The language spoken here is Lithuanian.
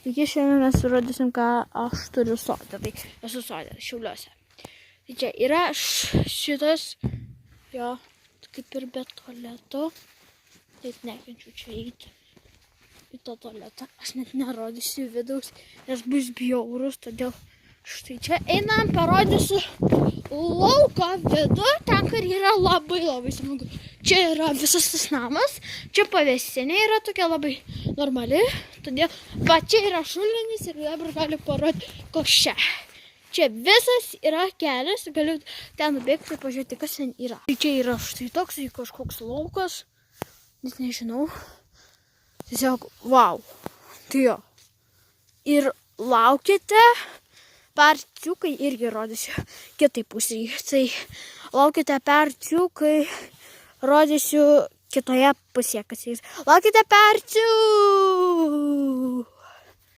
Taigi šiandien mes rodysim, ką aš turiu sode. Tai esu sode, Šiauliuose. Tai čia yra šitas, jo, kaip ir be tualeto. Taip nekenčiu čia eiti į tą tualetą. Aš net nerodysiu vidaus, nes bus bjaurus, todėl štai čia einam, parodysiu lauką vidų, ten, kur yra labai smagu. Čia yra visas tas namas, čia pavėsinė yra tokia labai normali, todėl, va, čia yra šulinys ir dabar galiu parodyti, koks čia. Čia visas yra kelias, galiu ten nubėgti ir pažiūrėti, kas ten yra. Tai čia yra štai toks kažkoks laukas, net nežinau, tiesiog, wow, tai jo. Ir laukite, parciukai irgi rodysiu kitai pusėje. Tai laukite parciukai, rodysiu kitoje pusėje, kas jais. Laukite parcių!